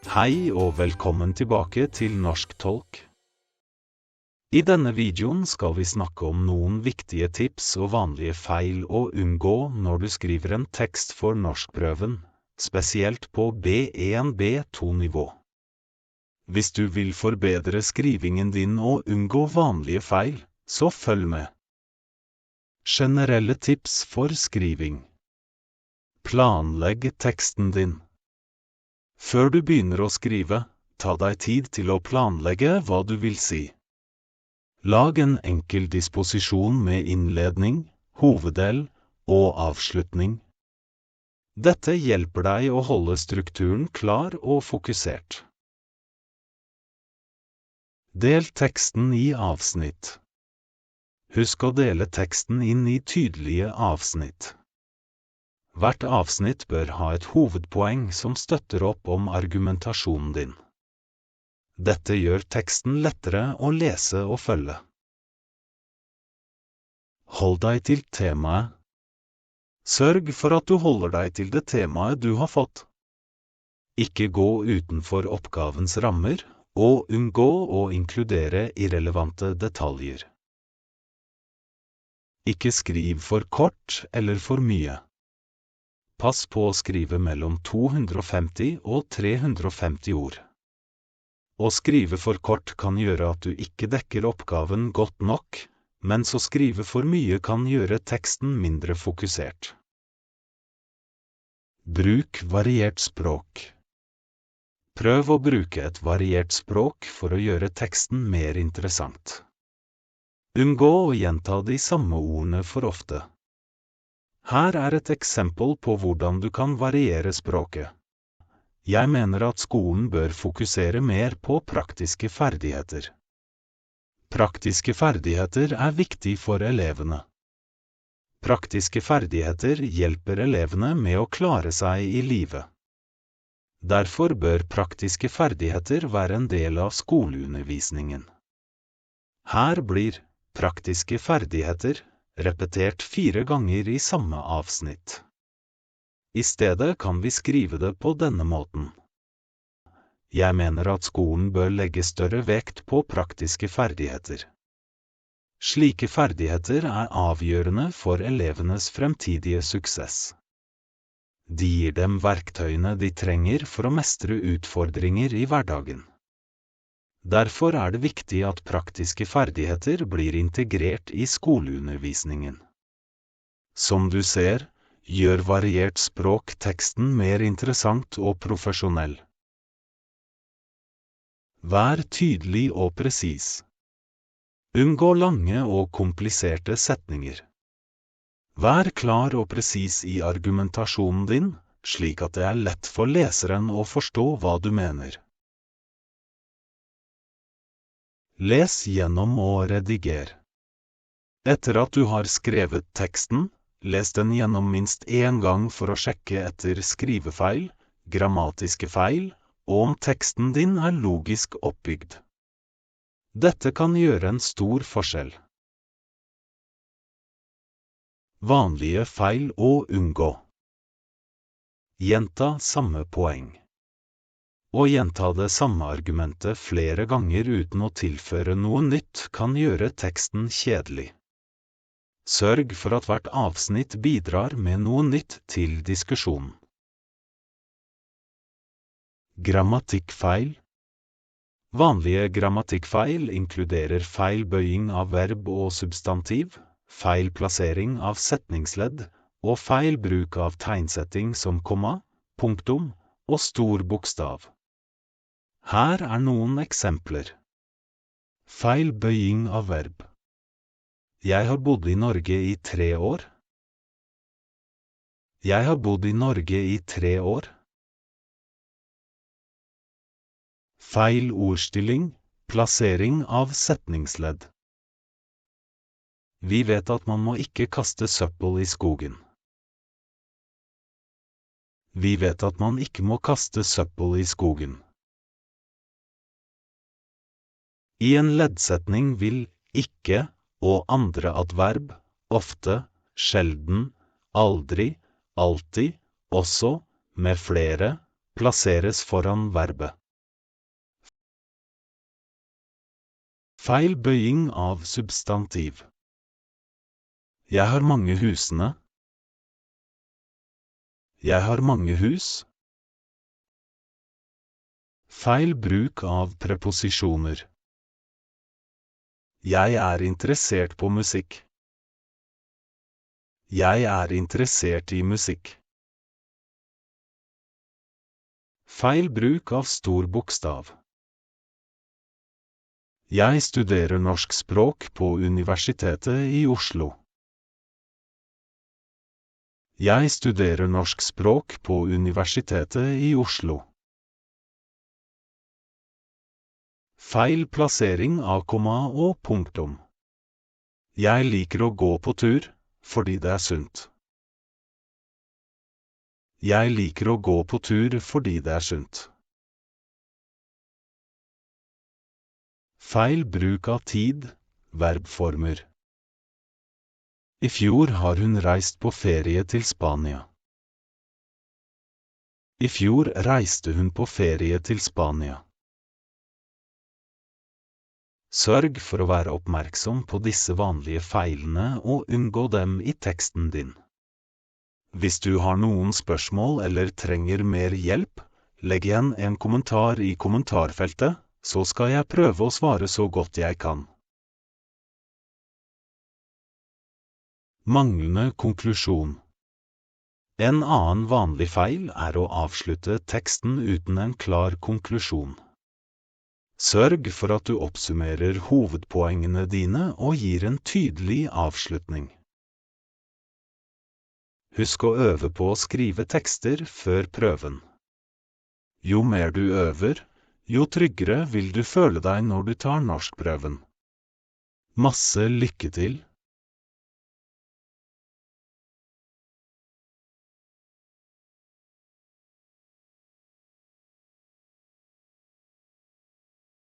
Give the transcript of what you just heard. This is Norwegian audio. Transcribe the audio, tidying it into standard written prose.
Hei og velkommen tilbake til Norsk Tolk. I denne videoen skal vi snakke om noen viktige tips og vanlige feil å unngå når du skriver en tekst for norskprøven, spesielt på B1-B2-nivå. Hvis du vil forbedre skrivingen din og unngå vanlige feil, så følg med. Generelle tips for skriving. Planlegg teksten din. Før du begynner å skrive, ta deg tid til å planlegge hva du vil si. Lag en enkel disposisjon med innledning, hoveddel og avslutning. Dette hjelper deg å holde strukturen klar og fokusert. Del teksten i avsnitt. Husk å dele teksten inn i tydelige avsnitt. Hvert avsnitt bør ha et hovedpoeng som støtter opp om argumentasjonen din. Dette gjør teksten lettere å lese og følge. Hold deg til temaet. Sørg for at du holder deg til det temaet du har fått. Ikke gå utenfor oppgavens rammer, og unngå å inkludere irrelevante detaljer. Ikke skriv for kort eller for mye. Pass på å skrive mellom 250 og 350 ord. Å skrive for kort kan gjøre at du ikke dekker oppgaven godt nok, mens å skrive for mye kan gjøre teksten mindre fokusert. Bruk variert språk. Prøv å bruke et variert språk for å gjøre teksten mer interessant. Unngå å gjenta de samme ordene for ofte. Her er et eksempel på hvordan du kan variere språket. Jeg mener at skolen bør fokusere mer på praktiske ferdigheter. Praktiske ferdigheter er viktig for elevene. Praktiske ferdigheter hjelper elevene med å klare seg i livet. Derfor bør praktiske ferdigheter være en del av skoleundervisningen. Her blir praktiske ferdigheter repetert 4 ganger i samme avsnitt. I stedet kan vi skrive det på denne måten. Jeg mener at skolen bør legge større vekt på praktiske ferdigheter. Slike ferdigheter er avgjørende for elevenes fremtidige suksess. De gir dem verktøyene de trenger for å mestre utfordringer i hverdagen. Derfor er det viktig at praktiske ferdigheter blir integrert i skoleundervisningen. Som du ser, gjør variert språk teksten mer interessant og profesjonell. Vær tydelig og presis. Unngå lange og kompliserte setninger. Vær klar og presis i argumentasjonen din, slik at det er lett for leseren å forstå hva du mener. Les gjennom og rediger. Etter at du har skrevet teksten, les den gjennom minst 1 gang for å sjekke etter skrivefeil, grammatiske feil, og om teksten din er logisk oppbygd. Dette kan gjøre en stor forskjell. Vanlige feil å unngå. Gjenta samme poeng. Å gjenta det samme argumentet flere ganger uten å tilføre noe nytt kan gjøre teksten kjedelig. Sørg for at hvert avsnitt bidrar med noe nytt til diskusjonen. Grammatikkfeil. Vanlige grammatikkfeil inkluderer feil bøying av verb og substantiv, feil plassering av setningsledd og feil bruk av tegnsetting som komma, punktum og stor bokstav. Her er noen eksempler. Feil bøying av verb. Jeg har bodd i Norge i 3 år. Jeg har bodd i Norge i 3 år. Feil ordstilling, plassering av setningsledd. Vi vet at man må ikke kaste søppel i skogen. Vi vet at man ikke må kaste søppel i skogen. I en leddsetning vil ikke og andre adverb, ofte, sjelden, aldri, alltid, også, med flere, plasseres foran verbet. Feil bøying av substantiv. Jeg har mange husene. Jeg har mange hus. Feil bruk av preposisjoner. Jeg er interessert på musikk. Jeg er interessert i musikk. Feil bruk av stor bokstav. Jeg studerer norsk språk på Universitetet i Oslo. Jeg studerer norsk språk på Universitetet i Oslo. Feil plassering av komma og punktum. Jeg liker å gå på tur, fordi det er sunt. Jeg liker å gå på tur fordi det er sunt. Feil bruk av tid, verbformer. I fjor har hun reist på ferie til Spania. I fjor reiste hun på ferie til Spania. Sørg for å være oppmerksom på disse vanlige feilene og unngå dem i teksten din. Hvis du har noen spørsmål eller trenger mer hjelp, legg igjen en kommentar i kommentarfeltet, så skal jeg prøve å svare så godt jeg kan. Manglende konklusjon. En annen vanlig feil er å avslutte teksten uten en klar konklusjon. Sørg for at du oppsummerer hovedpoengene dine og gir en tydelig avslutning. Husk å øve på å skrive tekster før prøven. Jo mer du øver, jo tryggere vil du føle deg når du tar norskprøven. Masse lykke til!